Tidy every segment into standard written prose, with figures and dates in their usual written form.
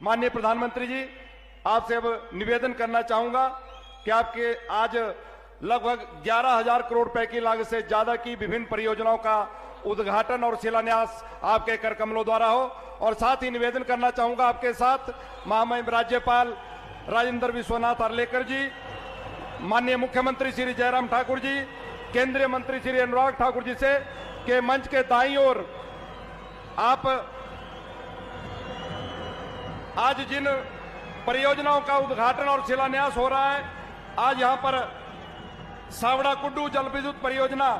माननीय प्रधानमंत्री जी, आपसे अब निवेदन करना चाहूंगा कि आपके आज लगभग 11,000 करोड़ रुपए की लागत से ज्यादा की विभिन्न परियोजनाओं का उद्घाटन और शिलान्यास आपके कर कमलों द्वारा हो। और साथ ही निवेदन करना चाहूंगा आपके साथ महामहिम राज्यपाल राजेंद्र विश्वनाथ आर्लेकर जी, माननीय मुख्यमंत्री श्री जयराम ठाकुर जी, केंद्रीय मंत्री श्री अनुराग ठाकुर जी से के मंच के दाईं ओर आप आज जिन परियोजनाओं का उद्घाटन और शिलान्यास हो रहा है, आज यहां पर सावड़ा कुड्डू जल विद्युत परियोजना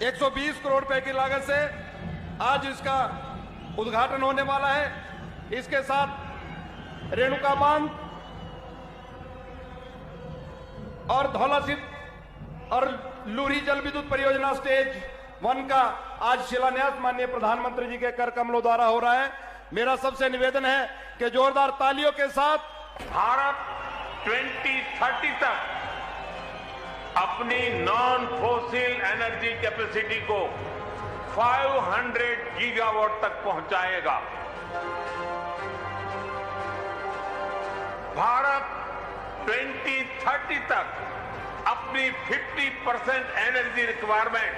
120 करोड़ रुपए की लागत से आज इसका उद्घाटन होने वाला है। इसके साथ रेणुका बांध और धौलासिद्ध और लूरी जल विद्युत परियोजना स्टेज 1 का आज शिलान्यास माननीय प्रधानमंत्री जी के कर कमलों द्वारा हो रहा है। मेरा सबसे निवेदन है कि जोरदार तालियों के साथ भारत 2030 तक अपनी नॉन फोसिल एनर्जी कैपेसिटी को 500 गीगावाट तक पहुंचाएगा। भारत 2030 तक अपनी 50% एनर्जी रिक्वायरमेंट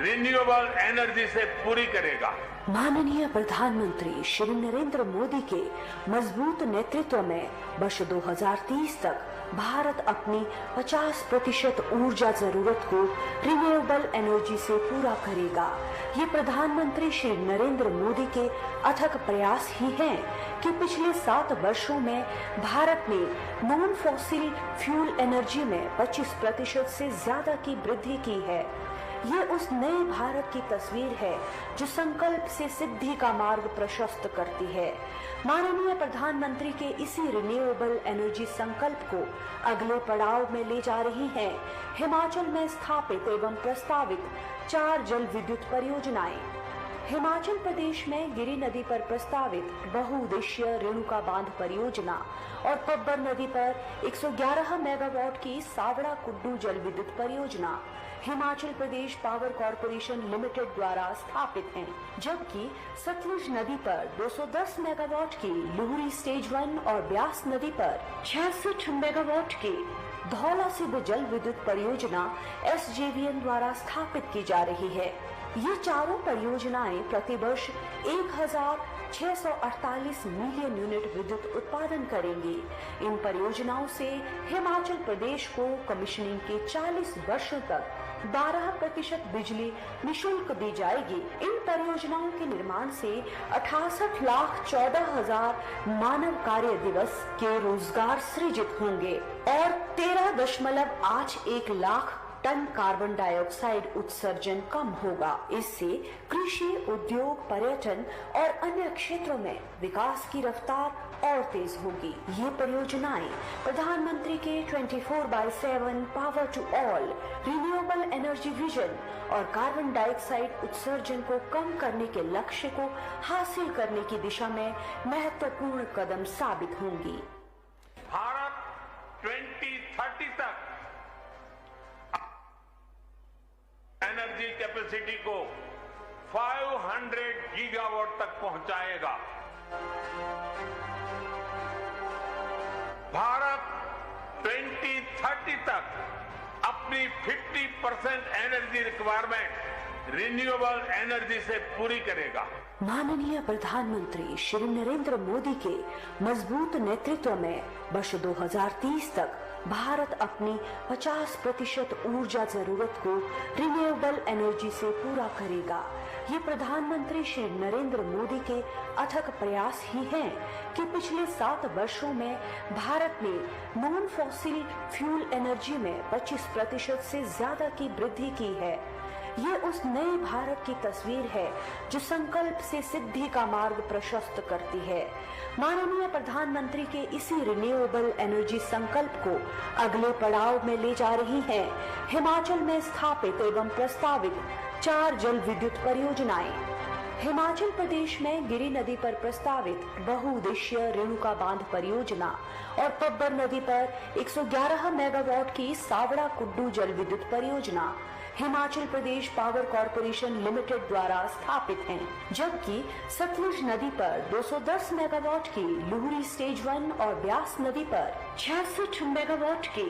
रिन्यूएबल एनर्जी से पूरी करेगा। माननीय प्रधानमंत्री श्री नरेंद्र मोदी के मजबूत नेतृत्व में वर्ष 2030 तक भारत अपनी 50% ऊर्जा जरूरत को रिन्यूएबल एनर्जी से पूरा करेगा। ये प्रधानमंत्री श्री नरेंद्र मोदी के अथक प्रयास ही हैं कि पिछले 7 वर्षों में भारत ने नॉन फॉसिल फ्यूल एनर्जी में 25% से ज्यादा की वृद्धि की है। ये उस नए भारत की तस्वीर है जो संकल्प से सिद्धि का मार्ग प्रशस्त करती है। माननीय प्रधानमंत्री के इसी रिन्यूएबल एनर्जी संकल्प को अगले पड़ाव में ले जा रही हैं हिमाचल में स्थापित एवं प्रस्तावित 4 जल विद्युत परियोजनाएं। हिमाचल प्रदेश में गिरी नदी पर प्रस्तावित बहुउद्देशीय रेणुका बांध परियोजना और पब्बर नदी पर 111 मेगावाट की सावड़ा कुड्डू जल विद्युत परियोजना Himachal Pradesh power corporation limited द्वारा स्थापित हैं, जबकि सतलुज नदी पर 210 मेगावाट की लूहरी स्टेज 1 और ब्यास नदी पर 66 मेगावाट की धौलासिद्ध जल विद्युत परियोजना SJVN द्वारा स्थापित की जा रही है। ये चारों परियोजनाएं प्रतिवर्ष 1,648 मिलियन यूनिट विद्युत उत्पादन करेंगी। इन परियोजनाओं से हिमाचल प्रदेश को कमिश्निंग के 40 वर्षों तक 12% बिजली निशुल्क दी जाएगी। इन परियोजनाओं के निर्माण से 68,14,000 मानव कार्य दिवस के रोजगार सृजित होंगे और 13.81 लाख टन कार्बन डाइऑक्साइड उत्सर्जन कम होगा। इससे कृषि, उद्योग, पर्यटन और अन्य क्षेत्रों में विकास की रफ्तार और तेज होगी। ये परियोजनाएं प्रधानमंत्री के 24/7 power to all renewable energy vision और कार्बन डाइऑक्साइड उत्सर्जन को कम करने के लक्ष्य को हासिल करने की दिशा में महत्वपूर्ण कदम साबित होंगी। भारत 2030 तक एनर्जी कैपेसिटी को 500 गीगावाट तक पहुंचाएगा। भारत 2030 तक अपनी 50% एनर्जी रिक्वायरमेंट रिन्यूएबल एनर्जी से पूरी करेगा। माननीय प्रधानमंत्री श्री नरेंद्र मोदी के मजबूत नेतृत्व में वर्ष 2030 तक भारत अपनी 50% ऊर्जा जरूरत को रिन्यूएबल एनर्जी से पूरा करेगा। ये प्रधानमंत्री श्री नरेंद्र मोदी के अथक प्रयास ही हैं कि पिछले 7 वर्षों में भारत ने नॉन फॉसिल फ्यूल एनर्जी में 25% से ज्यादा की वृद्धि की है। ये उस नए भारत की तस्वीर है जो संकल्प से सिद्धि का मार्ग प्रशस्त करती है। माननीय प्रधानमंत्री के इसी रिन्यूएबल एनर्जी संकल्प को अगले पड़ाव में ले जा रही हैं हिमाचल में स्थापित एवं प्रस्तावित 4 जल विद्युत परियोजनाएं। हिमाचल प्रदेश में गिरी नदी पर प्रस्तावित बहुउद्देशीय रेणुका बांध परियोजना और पब्बर नदी पर 111 मेगावाट की सावड़ा कुड्डू जल विद्युत परियोजना Himachal Pradesh power corporation limited द्वारा स्थापित हैं, जबकि सतलुज नदी पर 210 मेगावाट की लुहरी स्टेज 1 और ब्यास नदी पर 66 मेगावाट की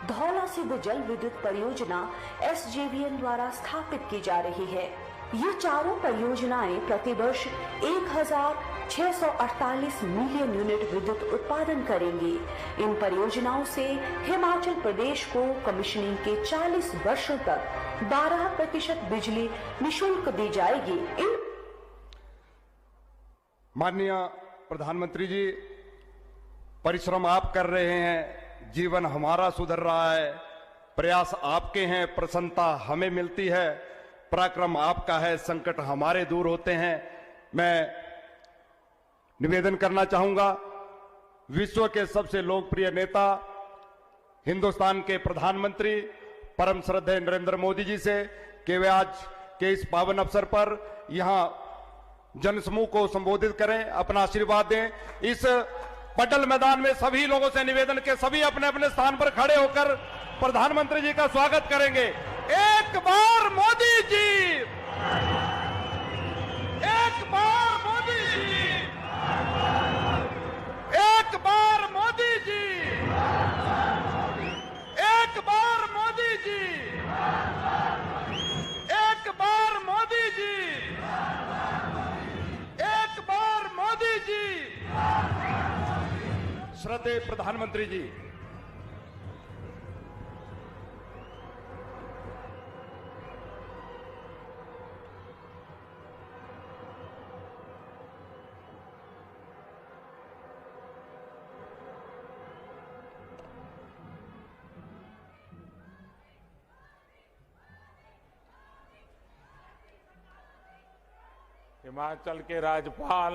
धौला सिद्ध जल विद्युत परियोजना SJVN द्वारा स्थापित की जा रही है। ये चारों परियोजनाएं प्रतिवर्ष 1648 मिलियन यूनिट विद्युत उत्पादन करेंगी। इन परियोजनाओं से हिमाचल प्रदेश को कमिश्निंग के 40 वर्षों तक 12% बिजली निशुल्क दी जाएगी। माननीय प्रधानमंत्री जी, परिश्रम आप कर रहे हैं, जीवन हमारा सुधर रहा है, प्रयास आपके हैं, प्रसन्नता हमें मिलती है, पराक्रम आपका है, संकट हमारे दूर होते हैं। मैं निवेदन करना चाहूंगा विश्व के सबसे लोकप्रिय नेता, हिंदुस्तान के प्रधानमंत्री परम श्रद्धेय नरेंद्र मोदी जी से कि वे आज के इस पावन अवसर पर यहां जनसमूह को संबोधित करें, अपना आशीर्वाद दें। इस पटल मैदान में सभी लोगों से निवेदन के सभी अपने अपने स्थान पर खड़े होकर प्रधानमंत्री जी का स्वागत करेंगे। एक बार मोदी जी, एक बार मोदी जी, एक बार मोदी जी, एक बार मोदी जी, एक बार मोदी जी, एक बार मोदी जी। श्रद्धेय प्रधानमंत्री जी, हिमाचल के राज्यपाल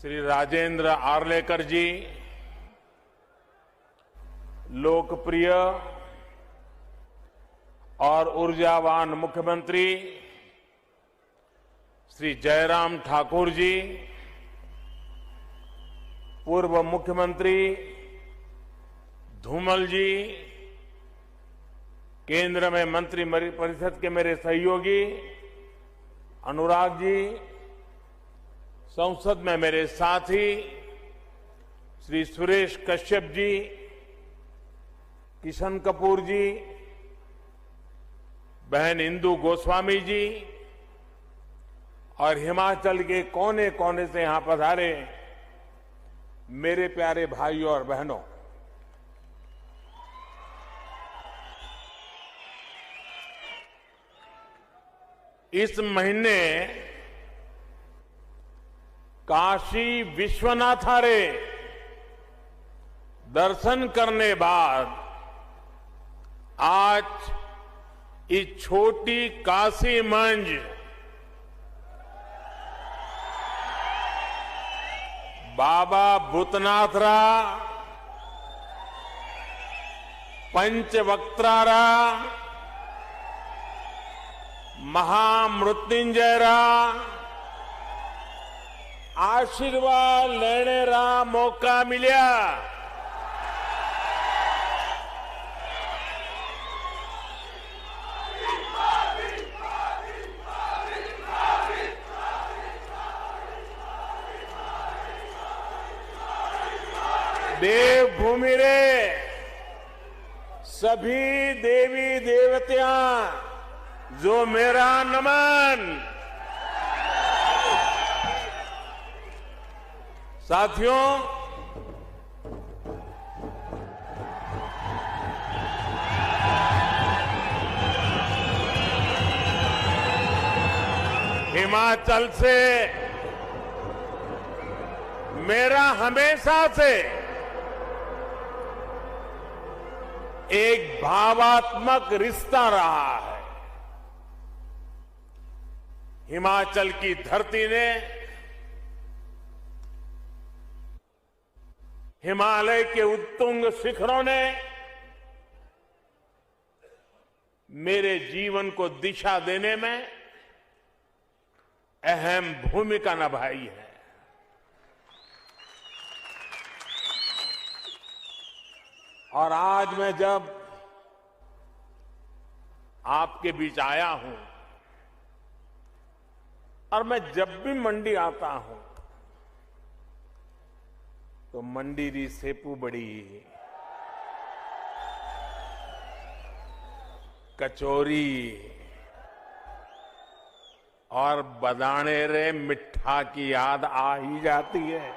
श्री राजेंद्र आर्लेकर जी, लोकप्रिय और ऊर्जावान मुख्यमंत्री श्री जयराम ठाकुर जी, पूर्व मुख्यमंत्री धूमल जी, केंद्र में मंत्री परिषद के मेरे सहयोगी अनुराग जी, संसद में मेरे साथी श्री सुरेश कश्यप जी, किशन कपूर जी, बहन इंदु गोस्वामी जी और हिमाचल के कोने कोने से यहां पधारे मेरे प्यारे भाइयों और बहनों, इस महीने काशी विश्वनाथारे दर्शन करने बाद आज इस छोटी काशी मंज बाबा भूतनाथरा, पंचवक्त्रारा, महामृत्युंजयरा आशीर्वाद लेने रा मौका मिलिया। देवभूमि रे सभी देवी देवतियां जो मेरा नमन। साथियों, हिमाचल से मेरा हमेशा से एक भावात्मक रिश्ता रहा है। हिमाचल की धरती ने हिमालय के उत्तुंग शिखरों ने मेरे जीवन को दिशा देने में अहम भूमिका निभाई है। और आज मैं जब आपके बीच आया हूं और मैं जब भी मंडी आता हूं तो मंडी री सेपू बड़ी, कचौरी और बदाने रे मिठा की याद आ ही जाती है।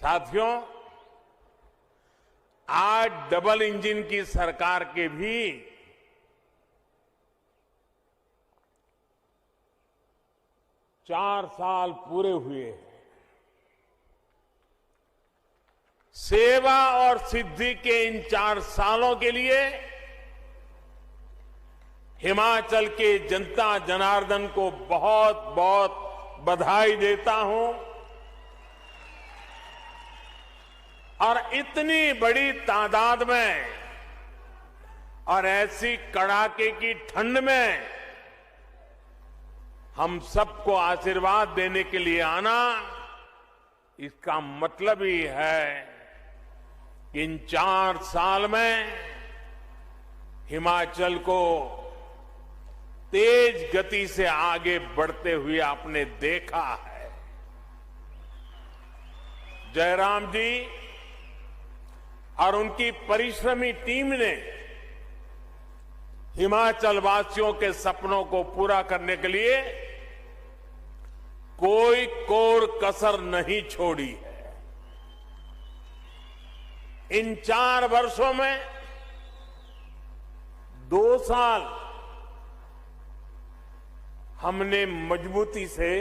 साथियों, आज डबल इंजन की सरकार के भी 4 साल पूरे हुए हैं। सेवा और सिद्धि के इन 4 सालों के लिए हिमाचल के जनता जनार्दन को बहुत बहुत बधाई देता हूं और इतनी बड़ी तादाद में और ऐसी कड़ाके की ठंड में हम सबको आशीर्वाद देने के लिए आना, इसका मतलब ही है कि इन 4 साल में हिमाचल को तेज गति से आगे बढ़ते हुए आपने देखा है। जयराम जी और उनकी परिश्रमी टीम ने हिमाचल वासियों के सपनों को पूरा करने के लिए कोई कोर कसर नहीं छोड़ी है। इन 4 वर्षों में 2 साल हमने मजबूती से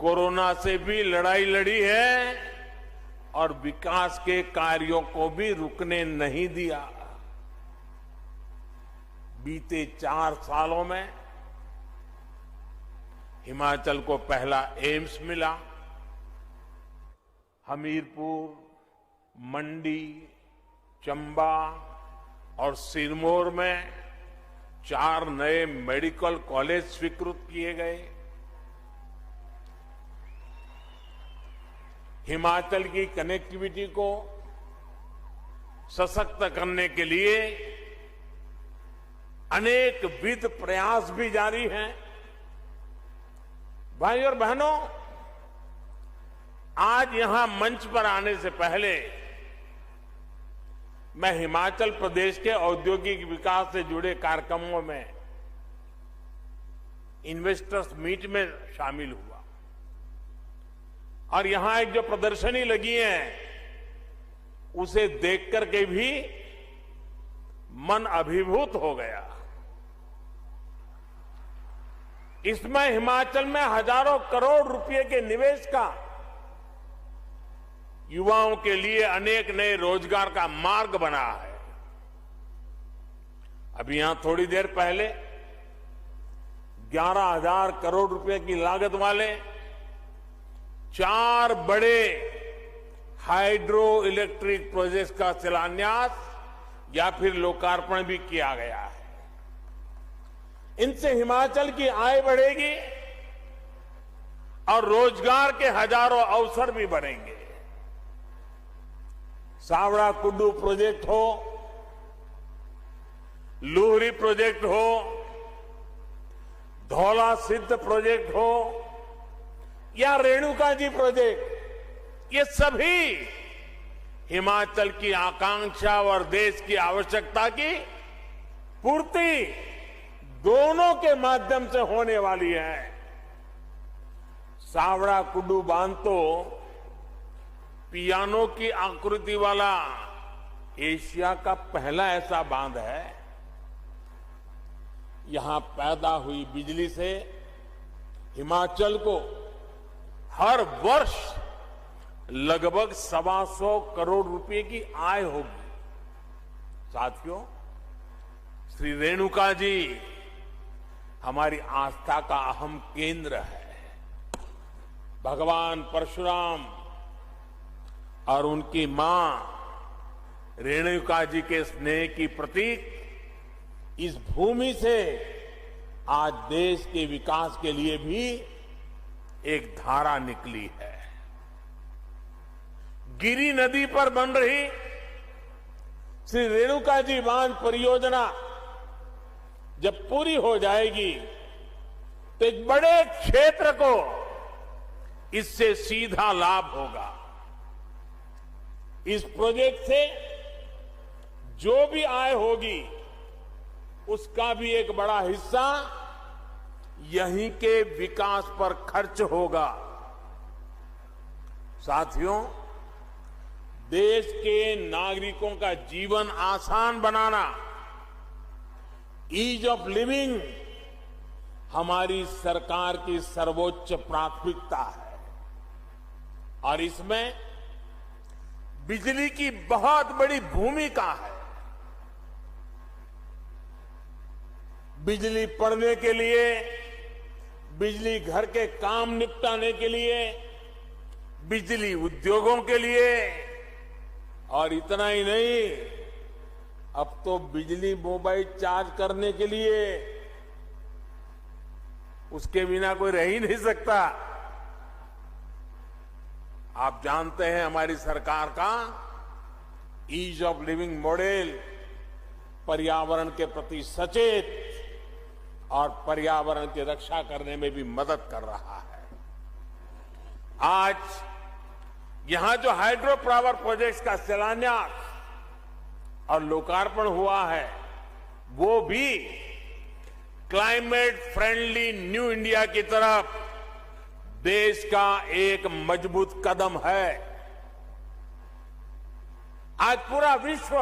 कोरोना से भी लड़ाई लड़ी है और विकास के कार्यों को भी रुकने नहीं दिया। बीते 4 सालों में हिमाचल को पहला एम्स मिला, हमीरपुर, मंडी, चंबा और सिरमौर में 4 नए मेडिकल कॉलेज स्वीकृत किए गए। हिमाचल की कनेक्टिविटी को सशक्त करने के लिए अनेक विध प्रयास भी जारी हैं। भाई और बहनों, आज यहां मंच पर आने से पहले मैं हिमाचल प्रदेश के औद्योगिक विकास से जुड़े कार्यक्रमों में इन्वेस्टर्स मीट में शामिल हुआ और यहां एक जो प्रदर्शनी लगी है उसे देख करके भी मन अभिभूत हो गया। इसमें हिमाचल में हजारों करोड़ रुपए के निवेश का, युवाओं के लिए अनेक नए रोजगार का मार्ग बना है। अभी यहां थोड़ी देर पहले 11,000 करोड़ रुपए की लागत वाले 4 बड़े हाइड्रो इलेक्ट्रिक प्रोजेक्ट का शिलान्यास या फिर लोकार्पण भी किया गया है। इनसे हिमाचल की आय बढ़ेगी और रोजगार के हजारों अवसर भी बढ़ेंगे। सावड़ा कुड्डू प्रोजेक्ट हो, लूहरी प्रोजेक्ट हो, धौला सिद्ध प्रोजेक्ट हो या रेणुका जी प्रोजेक्ट, ये सभी हिमाचल की आकांक्षा और देश की आवश्यकता की पूर्ति दोनों के माध्यम से होने वाली है। सावड़ा कुड्डू बांध तो पियानो की आकृति वाला एशिया का पहला ऐसा बांध है। यहां पैदा हुई बिजली से हिमाचल को हर वर्ष लगभग 125 करोड़ रुपए की आय होगी। साथियों, श्री रेणुका जी हमारी आस्था का अहम केंद्र है। भगवान परशुराम और उनकी मां रेणुका जी के स्नेह की प्रतीक इस भूमि से आज देश के विकास के लिए भी एक धारा निकली है। गिरी नदी पर बन रही श्री रेणुका जी बांध परियोजना जब पूरी हो जाएगी तो एक बड़े क्षेत्र को इससे सीधा लाभ होगा। इस प्रोजेक्ट से जो भी आय होगी उसका भी एक बड़ा हिस्सा यहीं के विकास पर खर्च होगा। साथियों, देश के नागरिकों का जीवन आसान बनाना, ईज ऑफ लिविंग हमारी सरकार की सर्वोच्च प्राथमिकता है और इसमें बिजली की बहुत बड़ी भूमिका है। बिजली पड़ने के लिए, बिजली घर के काम निपटाने के लिए, बिजली उद्योगों के लिए और इतना ही नहीं, अब तो बिजली मोबाइल चार्ज करने के लिए, उसके बिना कोई रह ही नहीं सकता। आप जानते हैं हमारी सरकार का ईज ऑफ लिविंग मॉडल पर्यावरण के प्रति सचेत और पर्यावरण की रक्षा करने में भी मदद कर रहा है। आज यहां जो हाइड्रो पावर प्रोजेक्ट्स का शिलान्यास और लोकार्पण हुआ है, वो भी क्लाइमेट फ्रेंडली न्यू इंडिया की तरफ देश का एक मजबूत कदम है। आज पूरा विश्व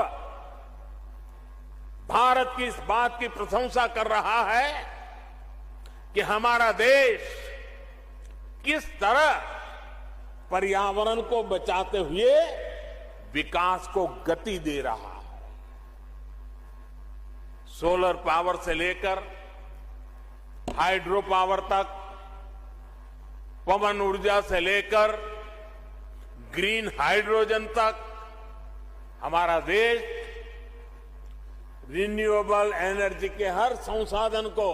भारत की इस बात की प्रशंसा कर रहा है कि हमारा देश किस तरह पर्यावरण को बचाते हुए विकास को गति दे रहा है। सोलर पावर से लेकर हाइड्रो पावर तक, पवन ऊर्जा से लेकर ग्रीन हाइड्रोजन तक हमारा देश रिन्यूएबल एनर्जी के हर संसाधन को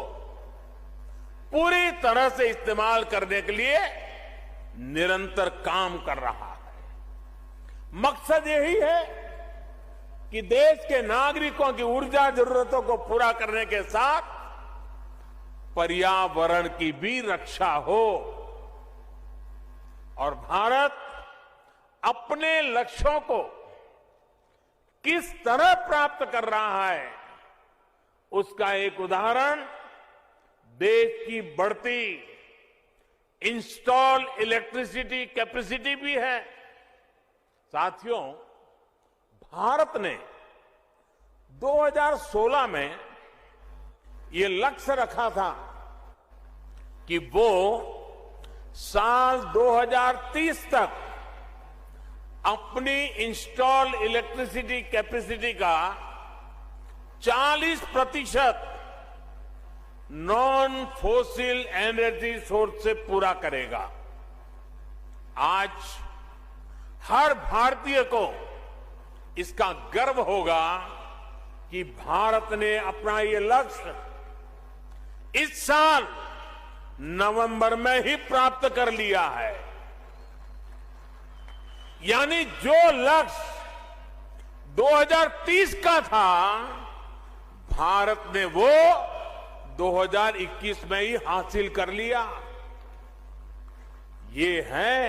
पूरी तरह से इस्तेमाल करने के लिए निरंतर काम कर रहा है। मकसद यही है कि देश के नागरिकों की ऊर्जा जरूरतों को पूरा करने के साथ पर्यावरण की भी रक्षा हो और भारत अपने लक्ष्यों को किस तरह प्राप्त कर रहा है, उसका एक उदाहरण देश की बढ़ती इंस्टॉल इलेक्ट्रिसिटी कैपेसिटी भी है। साथियों, भारत ने 2016 में ये लक्ष्य रखा था कि वो साल 2030 तक अपनी इंस्टॉल इलेक्ट्रिसिटी कैपेसिटी का 40% नॉन फोसिल एनर्जी सोर्स से पूरा करेगा। आज हर भारतीय को इसका गर्व होगा कि भारत ने अपना ये लक्ष्य इस साल नवंबर में ही प्राप्त कर लिया है। यानी जो लक्ष्य 2030 का था, भारत ने वो 2021 में ही हासिल कर लिया। ये है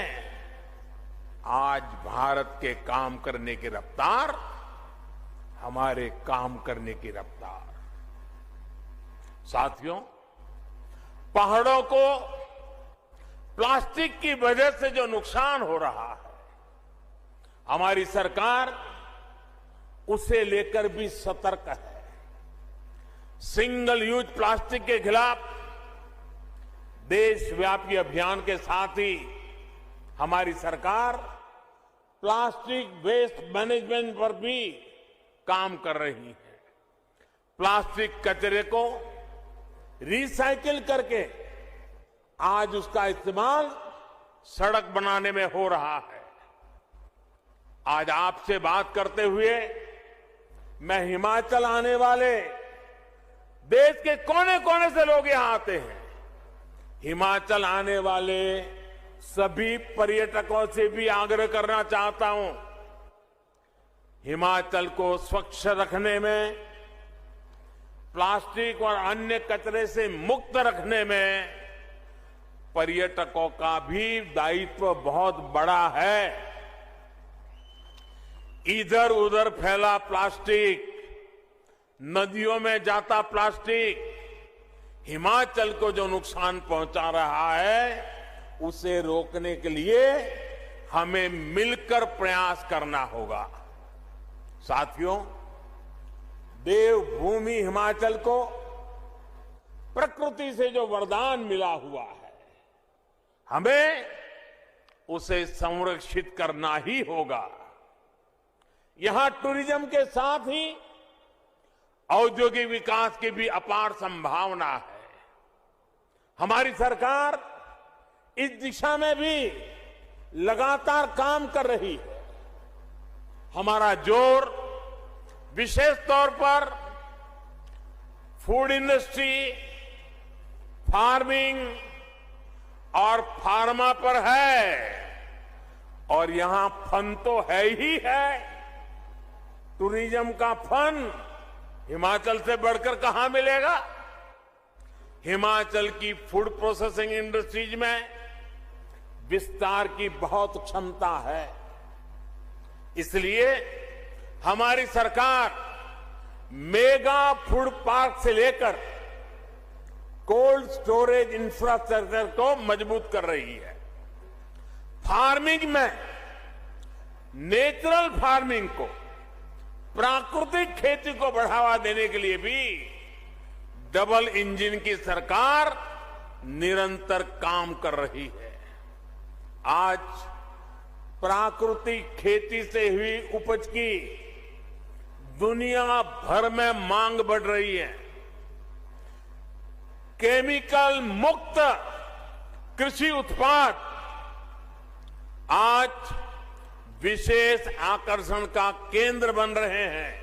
आज भारत के काम करने की रफ्तार, हमारे काम करने की रफ्तार। साथियों, पहाड़ों को प्लास्टिक की वजह से जो नुकसान हो रहा है, हमारी सरकार उसे लेकर भी सतर्क है। सिंगल यूज प्लास्टिक के खिलाफ देशव्यापी अभियान के साथ ही हमारी सरकार प्लास्टिक वेस्ट मैनेजमेंट पर भी काम कर रही है। प्लास्टिक कचरे को रिसाइकिल करके आज उसका इस्तेमाल सड़क बनाने में हो रहा है। आज आपसे बात करते हुए मैं हिमाचल आने वाले देश के कोने कोने से लोग यहां आते हैं। हिमाचल आने वाले सभी पर्यटकों से भी आग्रह करना चाहता हूं हिमाचल को स्वच्छ रखने में, प्लास्टिक और अन्य कचरे से मुक्त रखने में पर्यटकों का भी दायित्व बहुत बड़ा है। इधर उधर फैला प्लास्टिक, नदियों में जाता प्लास्टिक हिमाचल को जो नुकसान पहुंचा रहा है, उसे रोकने के लिए हमें मिलकर प्रयास करना होगा। साथियों, देवभूमि हिमाचल को प्रकृति से जो वरदान मिला हुआ है, हमें उसे संरक्षित करना ही होगा। यहां टूरिज्म के साथ ही औद्योगिक विकास की भी अपार संभावना है। हमारी सरकार इस दिशा में भी लगातार काम कर रही है। हमारा जोर विशेष तौर पर फूड इंडस्ट्री, फार्मिंग और फार्मा पर है, और यहां फन तो है ही है। टूरिज्म का फन हिमाचल से बढ़कर कहां मिलेगा? हिमाचल की फूड प्रोसेसिंग इंडस्ट्रीज में विस्तार की बहुत क्षमता है। इसलिए हमारी सरकार मेगा फूड पार्क से लेकर कोल्ड स्टोरेज इंफ्रास्ट्रक्चर को मजबूत कर रही है। फार्मिंग में नेचुरल फार्मिंग को, प्राकृतिक खेती को बढ़ावा देने के लिए भी डबल इंजन की सरकार निरंतर काम कर रही है। आज प्राकृतिक खेती से हुई उपज की दुनिया भर में मांग बढ़ रही है। केमिकल मुक्त कृषि उत्पाद आज विशेष आकर्षण का केंद्र बन रहे हैं।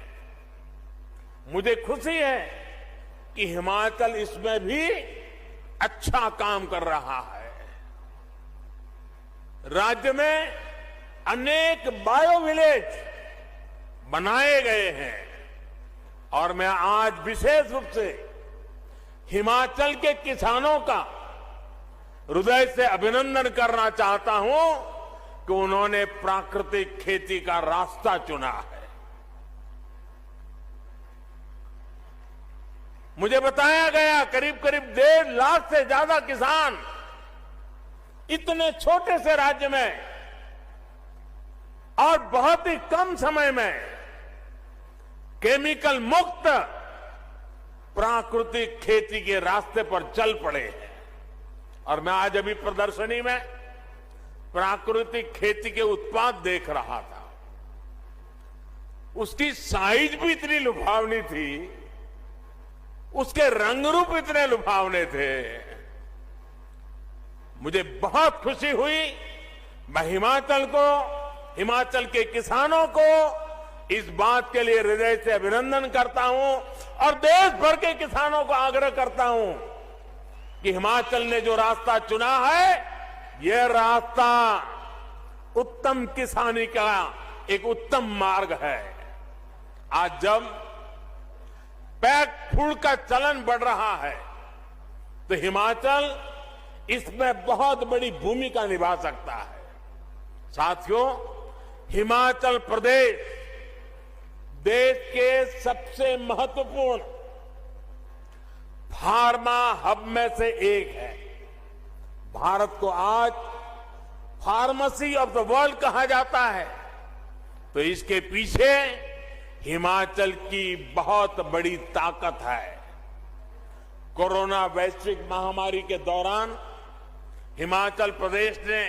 मुझे खुशी है कि हिमाचल इसमें भी अच्छा काम कर रहा है। राज्य में अनेक बायो विलेज बनाए गए हैं, और मैं आज विशेष रूप से हिमाचल के किसानों का हृदय से अभिनंदन करना चाहता हूं कि उन्होंने प्राकृतिक खेती का रास्ता चुना है। मुझे बताया गया करीब करीब 1.5 लाख से ज्यादा किसान इतने छोटे से राज्य में और बहुत ही कम समय में केमिकल मुक्त प्राकृतिक खेती के रास्ते पर चल पड़े हैं। और मैं आज अभी प्रदर्शनी में प्राकृतिक खेती के उत्पाद देख रहा था। उसकी साइज भी इतनी लुभावनी थी, उसके रंग रूप इतने लुभावने थे। मुझे बहुत खुशी हुई। मैं हिमाचल को, हिमाचल के किसानों को इस बात के लिए हृदय से अभिनंदन करता हूं, और देश भर के किसानों को आग्रह करता हूं कि हिमाचल ने जो रास्ता चुना है, यह रास्ता उत्तम किसानी का एक उत्तम मार्ग है। आज जब पैक फूड का चलन बढ़ रहा है, तो हिमाचल इसमें बहुत बड़ी भूमिका निभा सकता है। साथियों, हिमाचल प्रदेश देश के सबसे महत्वपूर्ण फार्मा हब में से एक है। भारत को आज फार्मेसी ऑफ द वर्ल्ड कहा जाता है, तो इसके पीछे हिमाचल की बहुत बड़ी ताकत है। कोरोना वैश्विक महामारी के दौरान हिमाचल प्रदेश ने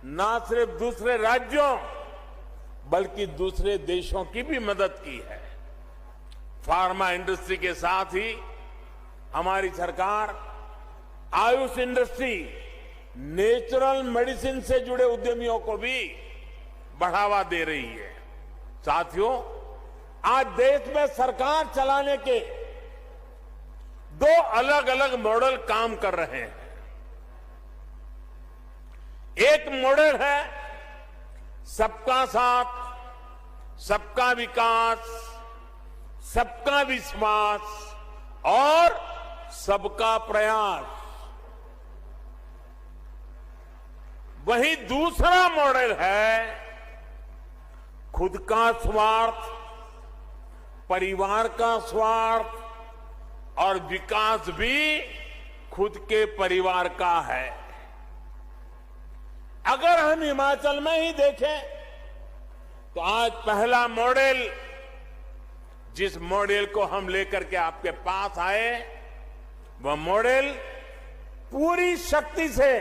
न सिर्फ दूसरे राज्यों बल्कि दूसरे देशों की भी मदद की है। फार्मा इंडस्ट्री के साथ ही हमारी सरकार आयुष इंडस्ट्री, नेचुरल मेडिसिन से जुड़े उद्यमियों को भी बढ़ावा दे रही है। साथियों, आज देश में सरकार चलाने के 2 अलग अलग मॉडल काम कर रहे हैं। एक मॉडल है सबका साथ सबका विकास, सबका विश्वास और सबका प्रयास। वहीं दूसरा मॉडल है खुद का स्वार्थ, परिवार का स्वार्थ और विकास भी खुद के परिवार का है। अगर हम हिमाचल में ही देखें तो आज पहला मॉडल, जिस मॉडल को हम लेकर के आपके पास आए, वह मॉडल पूरी शक्ति से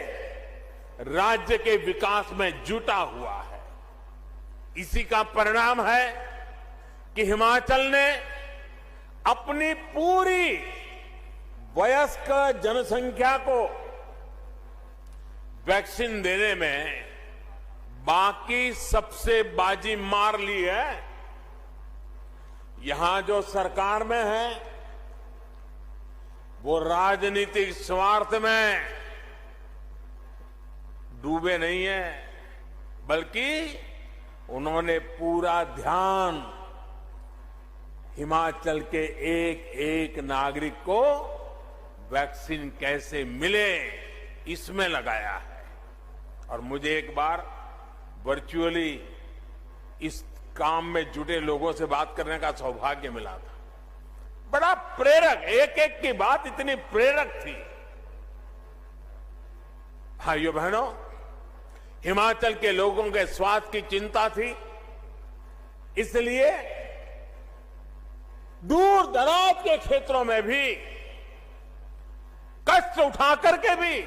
राज्य के विकास में जुटा हुआ है। इसी का परिणाम है कि हिमाचल ने अपनी पूरी वयस्क जनसंख्या को वैक्सीन देने में बाकी सबसे बाजी मार ली है। यहां जो सरकार में है वो राजनीतिक स्वार्थ में डूबे नहीं है, बल्कि उन्होंने पूरा ध्यान हिमाचल के एक एक नागरिक को वैक्सीन कैसे मिले इसमें लगाया है। और मुझे एक बार वर्चुअली इस काम में जुटे लोगों से बात करने का सौभाग्य मिला था। बड़ा प्रेरक, एक एक की बात इतनी प्रेरक थी। भाइयों बहनों, हिमाचल के लोगों के स्वास्थ्य की चिंता थी, इसलिए दूर दराज के क्षेत्रों में भी कष्ट उठा करके भी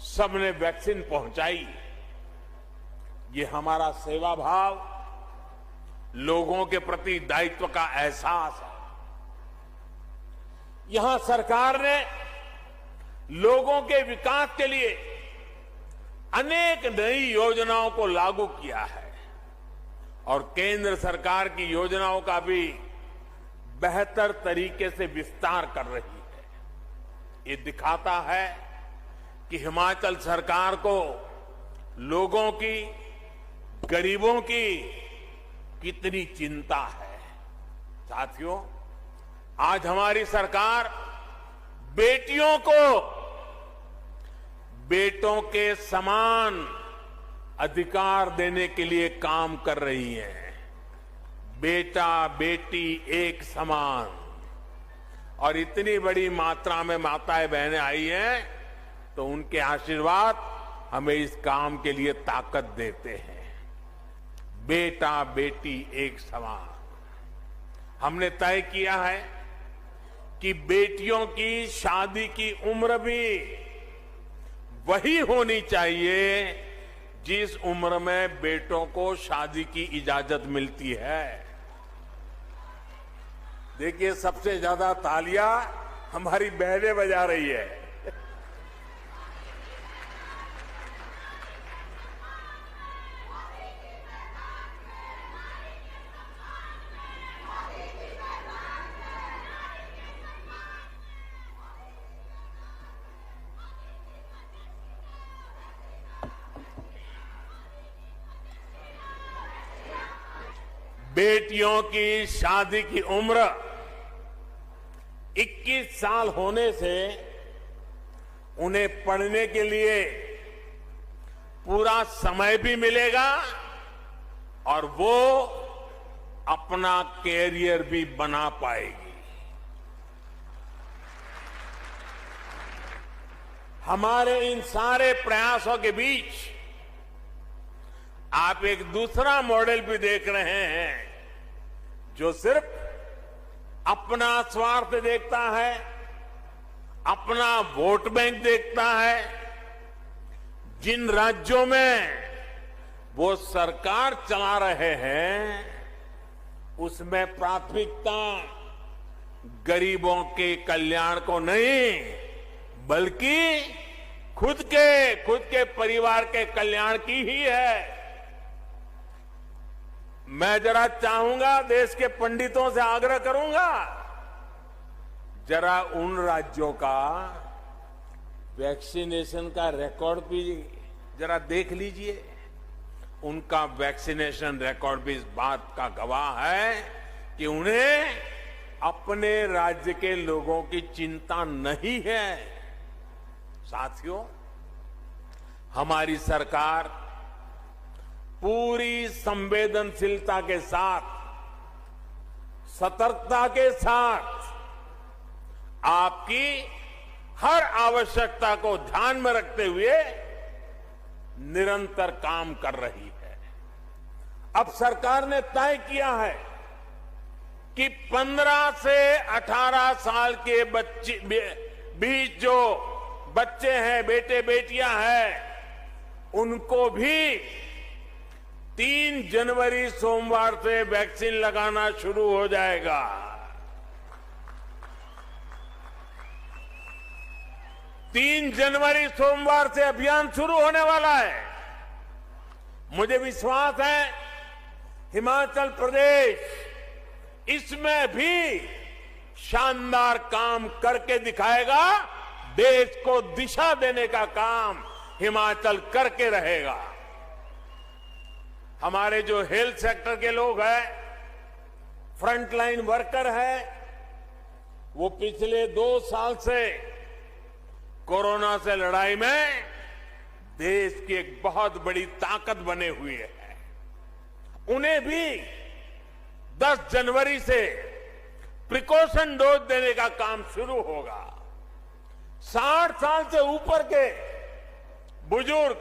सबने वैक्सीन पहुंचाई। ये हमारा सेवा भाव, लोगों के प्रति दायित्व का एहसास है। यहां सरकार ने लोगों के विकास के लिए अनेक नई योजनाओं को लागू किया है और केंद्र सरकार की योजनाओं का भी बेहतर तरीके से विस्तार कर रही है। ये दिखाता है कि हिमाचल सरकार को लोगों की, गरीबों की कितनी चिंता है। साथियों, आज हमारी सरकार बेटियों को बेटों के समान अधिकार देने के लिए काम कर रही है। बेटा बेटी एक समान। और इतनी बड़ी मात्रा में माताएं बहनें आई हैं तो उनके आशीर्वाद हमें इस काम के लिए ताकत देते हैं। बेटा बेटी एक समान। हमने तय किया है कि बेटियों की शादी की उम्र भी वही होनी चाहिए जिस उम्र में बेटों को शादी की इजाजत मिलती है। देखिए, सबसे ज्यादा तालियां हमारी बहनें बजा रही है। बेटियों की शादी की उम्र 21 साल होने से उन्हें पढ़ने के लिए पूरा समय भी मिलेगा और वो अपना कैरियर भी बना पाएगी। हमारे इन सारे प्रयासों के बीच आप एक दूसरा मॉडल भी देख रहे हैं जो सिर्फ अपना स्वार्थ देखता है, अपना वोट बैंक देखता है। जिन राज्यों में वो सरकार चला रहे हैं उसमें प्राथमिकता गरीबों के कल्याण को नहीं बल्कि खुद के परिवार के कल्याण की ही है। मैं जरा चाहूंगा, देश के पंडितों से आग्रह करूंगा, जरा उन राज्यों का वैक्सीनेशन का रिकॉर्ड भी जरा देख लीजिए। उनका वैक्सीनेशन रिकॉर्ड भी इस बात का गवाह है कि उन्हें अपने राज्य के लोगों की चिंता नहीं है। साथियों, हमारी सरकार पूरी संवेदनशीलता के साथ, सतर्कता के साथ आपकी हर आवश्यकता को ध्यान में रखते हुए निरंतर काम कर रही है। अब सरकार ने तय किया है कि 15 से 18 साल के बीच जो बच्चे हैं, बेटे बेटियां हैं, उनको भी 3 जनवरी सोमवार से वैक्सीन लगाना शुरू हो जाएगा। 3 जनवरी सोमवार से अभियान शुरू होने वाला है। मुझे विश्वास है हिमाचल प्रदेश इसमें भी शानदार काम करके दिखाएगा। देश को दिशा देने का काम हिमाचल करके रहेगा। हमारे जो हेल्थ सेक्टर के लोग हैं, फ्रंटलाइन वर्कर हैं, वो पिछले 2 साल से कोरोना से लड़ाई में देश की एक बहुत बड़ी ताकत बने हुए हैं। उन्हें भी 10 जनवरी से प्रिकॉशन डोज देने का काम शुरू होगा। 60 साल से ऊपर के बुजुर्ग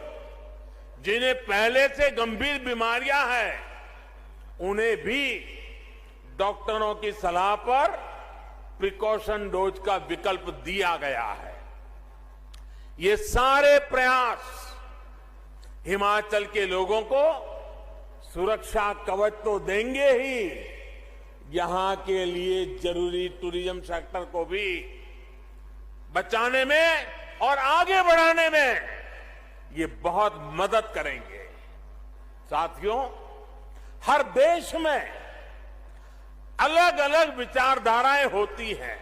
जिन्हें पहले से गंभीर बीमारियां हैं, उन्हें भी डॉक्टरों की सलाह पर प्रिकॉशन डोज का विकल्प दिया गया है। ये सारे प्रयास हिमाचल के लोगों को सुरक्षा कवच तो देंगे ही, यहां के लिए जरूरी टूरिज्म सेक्टर को भी बचाने में और आगे बढ़ाने में ये बहुत मदद करेंगे। साथियों, हर देश में अलग अलग विचारधाराएं होती हैं,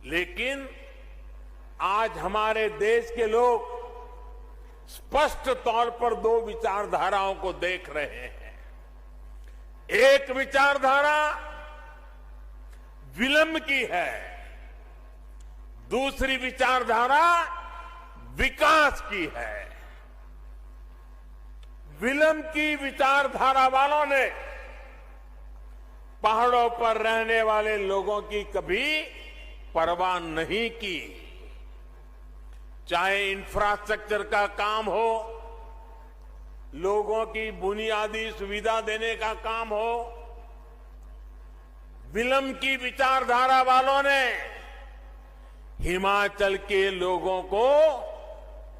लेकिन आज हमारे देश के लोग स्पष्ट तौर पर 2 विचारधाराओं को देख रहे हैं। एक विचारधारा विलंब की है, दूसरी विचारधारा विकास की है। विलंब की विचारधारा वालों ने पहाड़ों पर रहने वाले लोगों की कभी परवाह नहीं की, चाहे इंफ्रास्ट्रक्चर का काम हो, लोगों की बुनियादी सुविधा देने का काम हो। विलंब की विचारधारा वालों ने हिमाचल के लोगों को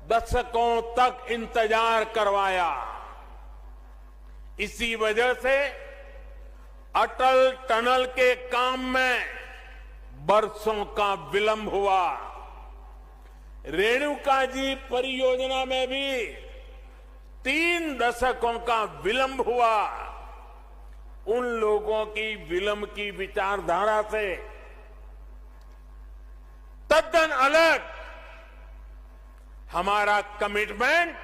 दशकों तक इंतजार करवाया। इसी वजह से अटल टनल के काम में बरसों का विलंब हुआ। रेणुका जी परियोजना में भी 3 दशकों का विलंब हुआ। उन लोगों की विलंब की विचारधारा से तद्दन अलग हमारा कमिटमेंट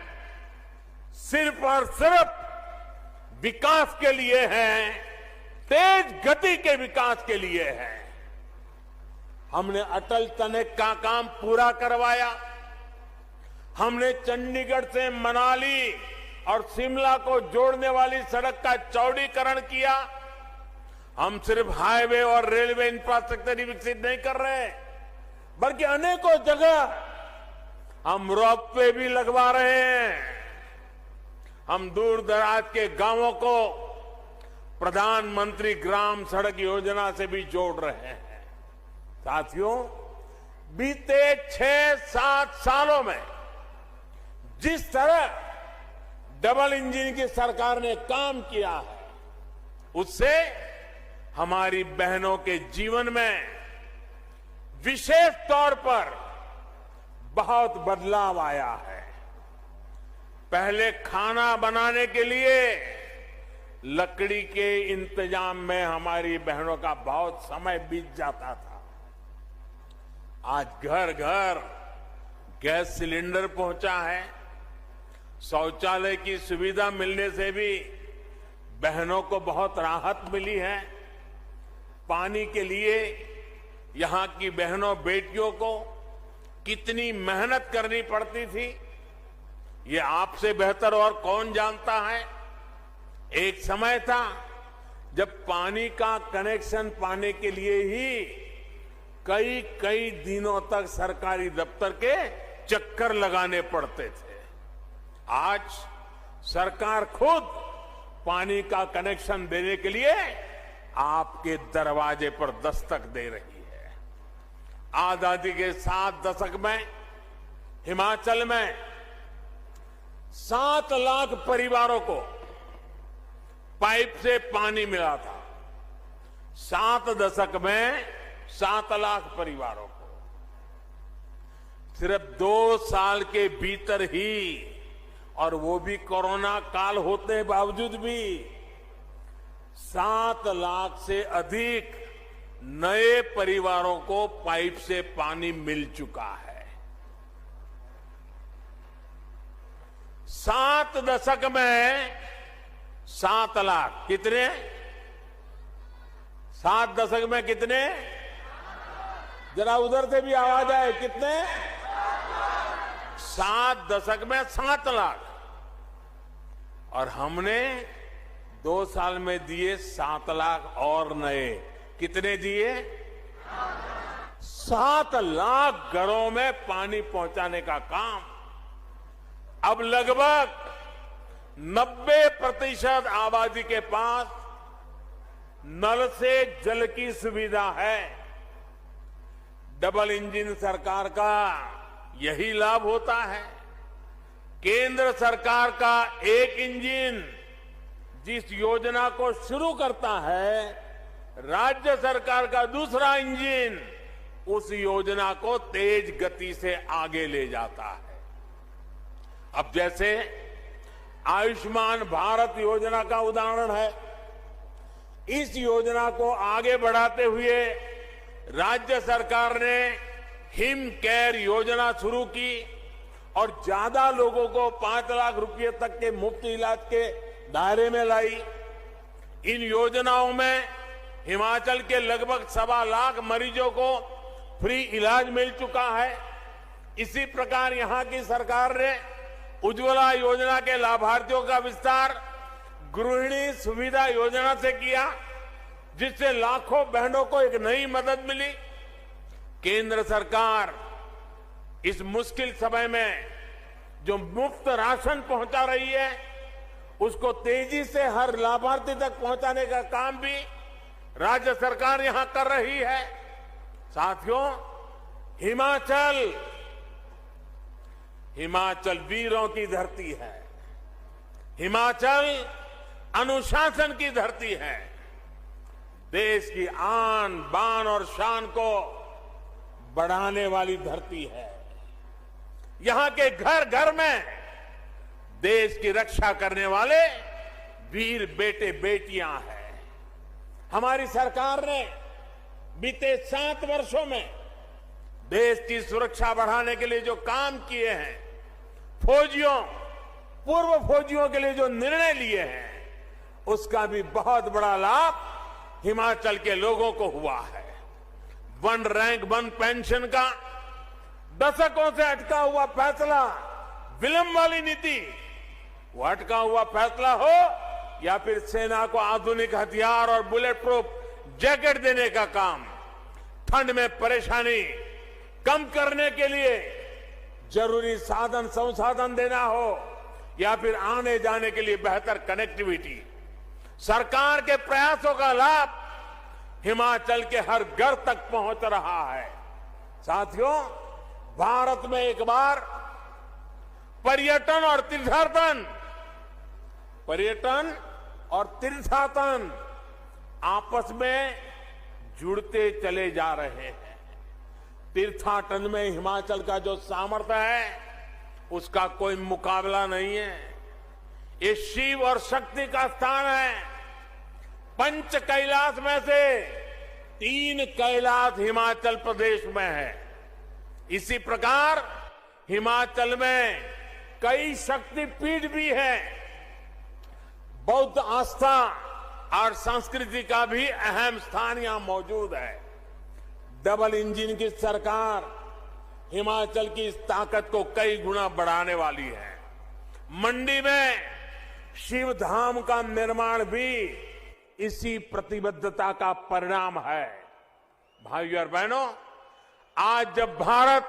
सिर्फ और सिर्फ विकास के लिए है, तेज गति के विकास के लिए है। हमने अटल टनल का काम पूरा करवाया। हमने चंडीगढ़ से मनाली और शिमला को जोड़ने वाली सड़क का चौड़ीकरण किया। हम सिर्फ हाईवे और रेलवे इंफ्रास्ट्रक्चर ही विकसित नहीं कर रहे, बल्कि अनेकों जगह हम रोपवे भी लगवा रहे हैं। हम दूर दराज के गांवों को प्रधानमंत्री ग्राम सड़क योजना से भी जोड़ रहे हैं। साथियों, बीते 6-7 सालों में जिस तरह डबल इंजन की सरकार ने काम किया है, उससे हमारी बहनों के जीवन में विशेष तौर पर बहुत बदलाव आया है। पहले खाना बनाने के लिए लकड़ी के इंतजाम में हमारी बहनों का बहुत समय बीत जाता था। आज घर घर गैस सिलेंडर पहुंचा है। शौचालय की सुविधा मिलने से भी बहनों को बहुत राहत मिली है। पानी के लिए यहां की बहनों बेटियों को कितनी मेहनत करनी पड़ती थी, ये आपसे बेहतर और कौन जानता है। एक समय था जब पानी का कनेक्शन पाने के लिए ही कई कई दिनों तक सरकारी दफ्तर के चक्कर लगाने पड़ते थे। आज सरकार खुद पानी का कनेक्शन देने के लिए आपके दरवाजे पर दस्तक दे रही है। आजादी के 7 दशक में हिमाचल में 7 लाख परिवारों को पाइप से पानी मिला था। 7 दशक में 7 लाख परिवारों को सिर्फ 2 साल के भीतर ही, और वो भी कोरोना काल होते बावजूद भी 7 लाख से अधिक नए परिवारों को पाइप से पानी मिल चुका है। 7 दशक में 7 लाख कितने? 7 दशक में कितने? जरा उधर से भी आवाज आए, कितने? 7 दशक में 7 लाख। और हमने 2 साल में दिए 7 लाख और नए। कितने दिए? 7 लाख घरों में पानी पहुंचाने का काम। अब लगभग 90% आबादी के पास नल से जल की सुविधा है। डबल इंजन सरकार का यही लाभ होता है। केंद्र सरकार का एक इंजन जिस योजना को शुरू करता है, राज्य सरकार का दूसरा इंजन उस योजना को तेज गति से आगे ले जाता है। अब जैसे आयुष्मान भारत योजना का उदाहरण है, इस योजना को आगे बढ़ाते हुए राज्य सरकार ने हिम केयर योजना शुरू की और ज्यादा लोगों को 5 लाख रुपए तक के मुफ्त इलाज के दायरे में लाई। इन योजनाओं में हिमाचल के लगभग 1.25 लाख मरीजों को फ्री इलाज मिल चुका है। इसी प्रकार यहां की सरकार ने उज्ज्वला योजना के लाभार्थियों का विस्तार गृहिणी सुविधा योजना से किया, जिससे लाखों बहनों को एक नई मदद मिली। केंद्र सरकार इस मुश्किल समय में जो मुफ्त राशन पहुंचा रही है, उसको तेजी से हर लाभार्थी तक पहुंचाने का काम भी राज्य सरकार यहां कर रही है। साथियों, हिमाचल वीरों की धरती है। हिमाचल अनुशासन की धरती है। देश की आन बान और शान को बढ़ाने वाली धरती है। यहां के घर घर में देश की रक्षा करने वाले वीर बेटे बेटियां हैं। हमारी सरकार ने बीते 7 वर्षों में देश की सुरक्षा बढ़ाने के लिए जो काम किए हैं, पूर्व फौजियों के लिए जो निर्णय लिए हैं, उसका भी बहुत बड़ा लाभ हिमाचल के लोगों को हुआ है। 1 रैंक 1 पेंशन का दशकों से अटका हुआ फैसला, विलंब वाली नीति, वो अटका हुआ फैसला हो या फिर सेना को आधुनिक हथियार और बुलेट प्रूफ जैकेट देने का काम, ठंड में परेशानी कम करने के लिए जरूरी साधन संसाधन देना हो या फिर आने जाने के लिए बेहतर कनेक्टिविटी, सरकार के प्रयासों का लाभ हिमाचल के हर घर तक पहुंच रहा है। साथियों, भारत में एक बार पर्यटन और तीर्थाटन आपस में जुड़ते चले जा रहे हैं। तीर्थाटन में हिमाचल का जो सामर्थ्य है, उसका कोई मुकाबला नहीं है। ये शिव और शक्ति का स्थान है। 5 कैलाश में से 3 कैलाश हिमाचल प्रदेश में है। इसी प्रकार हिमाचल में कई शक्तिपीठ भी हैं। बौद्ध आस्था और संस्कृति का भी अहम स्थान यहां मौजूद है। डबल इंजन की सरकार हिमाचल की इस ताकत को कई गुना बढ़ाने वाली है। मंडी में शिव धाम का निर्माण भी इसी प्रतिबद्धता का परिणाम है। भाइयों और बहनों, आज जब भारत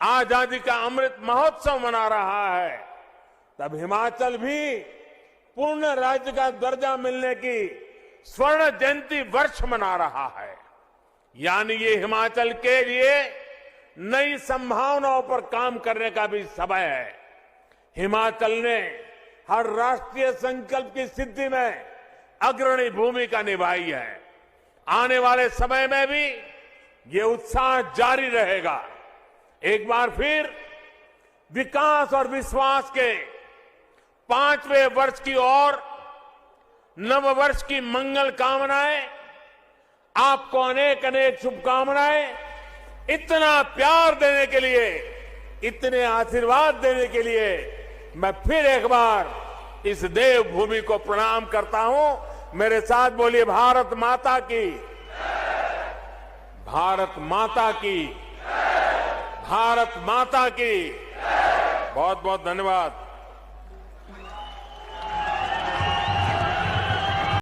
आजादी का अमृत महोत्सव मना रहा है, तब हिमाचल भी पूर्ण राज्य का दर्जा मिलने की स्वर्ण जयंती वर्ष मना रहा है। यानी ये हिमाचल के लिए नई संभावनाओं पर काम करने का भी समय है। हिमाचल ने हर राष्ट्रीय संकल्प की सिद्धि में अग्रणी भूमिका निभाई है। आने वाले समय में भी ये उत्साह जारी रहेगा। एक बार फिर विकास और विश्वास के 5वें वर्ष की ओर नव वर्ष की मंगल कामनाएं, आपको अनेक अनेक शुभकामनाएं। इतना प्यार देने के लिए, इतने आशीर्वाद देने के लिए मैं फिर एक बार इस देवभूमि को प्रणाम करता हूं। मेरे साथ बोलिए, भारत माता की, भारत माता की, भारत माता की। बहुत बहुत धन्यवाद।